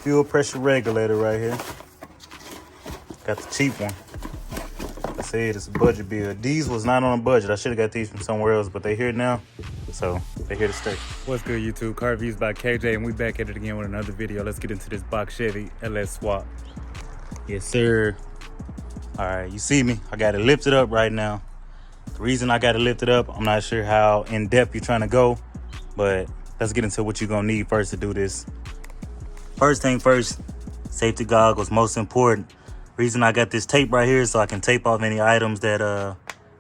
fuel pressure regulator right here. Got the cheap one. I said it's a budget bill. These was not on a budget. I should have got these from somewhere else, but they here now, so they here to stay. What's good, YouTube? Car Reviews by KJ, and we back at it again with another video. Let's get into this box Chevy LS swap. Yes, sir. All right, you see me? I got it lifted up right now. The reason I got it lifted up, I'm not sure how in depth you're trying to go, but let's get into what you're gonna need first to do this. First thing first, safety goggles, most important. Reason I got this tape right here so I can tape off any items that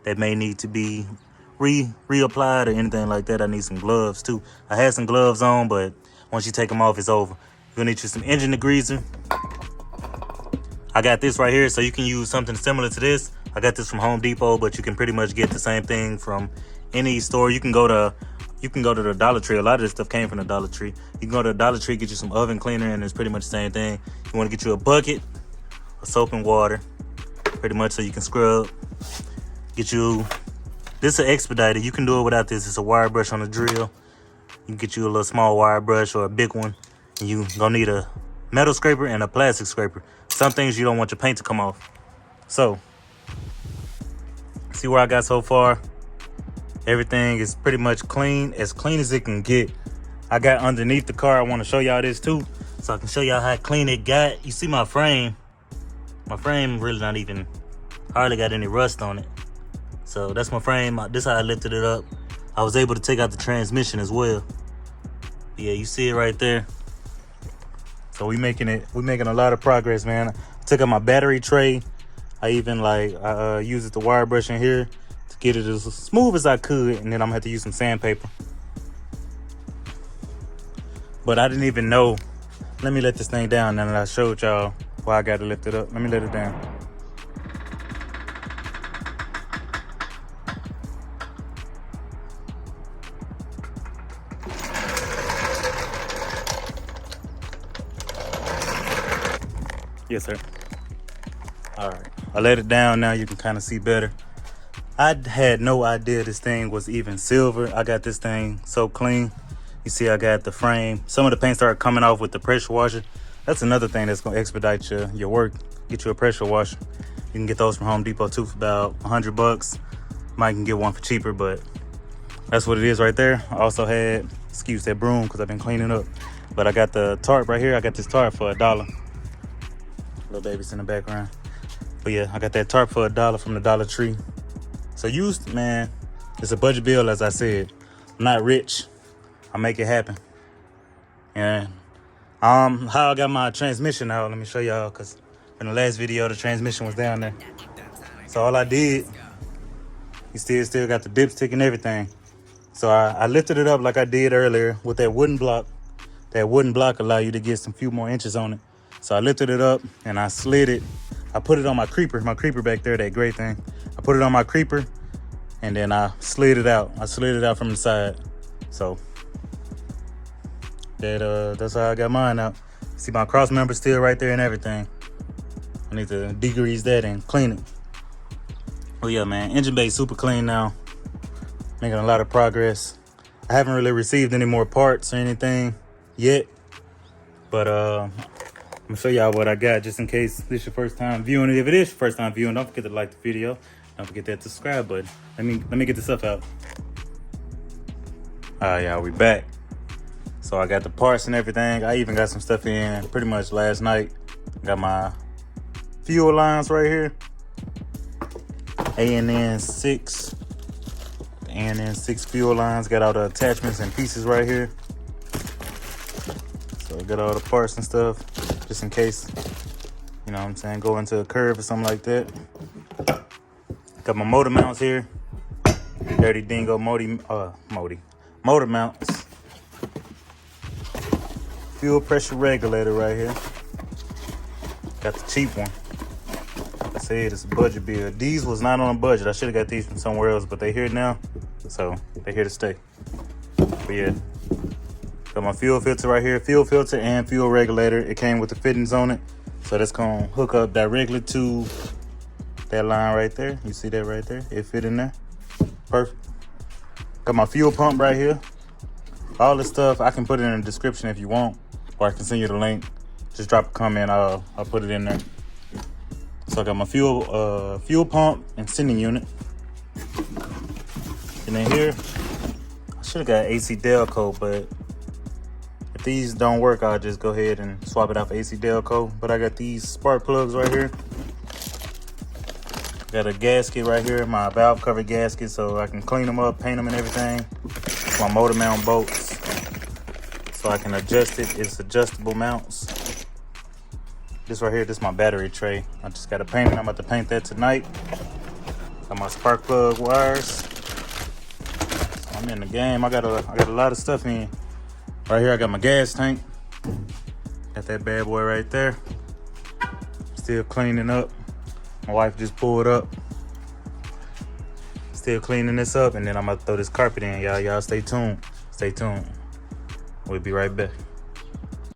that may need to be reapplied or anything like that. I need some gloves too. I had some gloves on, but once you take them off, it's over. You're gonna need you some engine degreaser. I got this right here, so you can use something similar to this. I got this from Home Depot, but you can pretty much get the same thing from any store. You can go to the Dollar Tree. A lot of this stuff came from the Dollar Tree. You can go to the Dollar Tree, get you some oven cleaner, and it's pretty much the same thing. You want to get you a bucket of soap and water, pretty much, so you can scrub. Get you, this is expedited. You can do it without this. It's a wire brush on the drill. You can get you a little small wire brush or a big one. And you gonna need a metal scraper and a plastic scraper. Some things you don't want your paint to come off. So, see where I got so far? Everything is pretty much clean as it can get. I got underneath the car. I want to show y'all this too, so I can show y'all how clean it got. You see my frame? My frame really not even, hardly got any rust on it. So that's my frame. This is how I lifted it up. I was able to take out the transmission as well. Yeah, you see it right there. So we making a lot of progress, man. I took out my battery tray. I even used the wire brush in here to get it as smooth as I could, and then I'm gonna have to use some sandpaper. But I didn't even know. Let me let this thing down now that I showed y'all why I got to lift it up. Let me let it down. Yes, sir. All right, I let it down now. You can kind of see better. I had no idea this thing was even silver. I got this thing so clean. You see, I got the frame. Some of the paint started coming off with the pressure washer. That's another thing that's gonna expedite your work. Get you a pressure washer. You can get those from Home Depot too for about $100. Might can get one for cheaper, but that's what it is right there. I also had, excuse that broom because I've been cleaning up. But I got the tarp right here. I got this tarp for $1. Little baby's in the background. But yeah, I got that tarp for $1 from the Dollar Tree. So man, it's a budget bill, as I said. I'm not rich. I make it happen. And how I got my transmission out, let me show y'all, because in the last video, the transmission was down there. So all I did, you still got the dipstick and everything. So I lifted it up like I did earlier with that wooden block. That wooden block allow you to get some few more inches on it. So I lifted it up and I slid it. I put it on my creeper back there, that gray thing. I put it on my creeper and then I slid it out. I slid it out from the side. So that's how I got mine out. See my cross member still right there and everything. I need to degrease that and clean it. Oh yeah, man, engine bay super clean now. Making a lot of progress. I haven't really received any more parts or anything yet, but I'm gonna show y'all what I got just in case this is your first time viewing it. If it is your first time viewing, don't forget to like the video. Don't forget that subscribe button. Let me get the stuff out. All right, y'all, we back. So I got the parts and everything. I even got some stuff in pretty much last night. Got my fuel lines right here. ANN6. The ANN6 fuel lines. Got all the attachments and pieces right here. So I got all the parts and stuff just in case, you know what I'm saying, go into a curve or something like that. Got my motor mounts here. Dirty Dingo motor mounts. Fuel pressure regulator right here. Got the cheap one. Like I said, it's a budget bill. These was not on a budget. I should have got these from somewhere else, but they here now, so they here to stay. But yeah, got my fuel filter right here. Fuel filter and fuel regulator. It came with the fittings on it, so that's gonna hook up directly to that line right there. You see that right there? It fit in there. Perfect. Got my fuel pump right here. All this stuff, I can put it in the description if you want, or I can send you the link. just drop a comment. I'll put it in there. So I got my fuel pump and sending unit. And then here, I should have got AC Delco, but if these don't work, I'll just go ahead and swap it out for AC Delco. But I got these spark plugs right here. Got a gasket right here, my valve cover gasket, so I can clean them up, paint them and everything. My motor mount bolts, so I can adjust it. It's adjustable mounts. This right here, this is my battery tray. I just got to paint it. I'm about to paint that tonight. Got my spark plug wires. So I'm in the game. I got a lot of stuff in. Right here, I got my gas tank. Got that bad boy right there. Still cleaning up. My wife just pulled up. Still cleaning this up, and then I'm gonna throw this carpet in, y'all. Y'all stay tuned. Stay tuned. We'll be right back.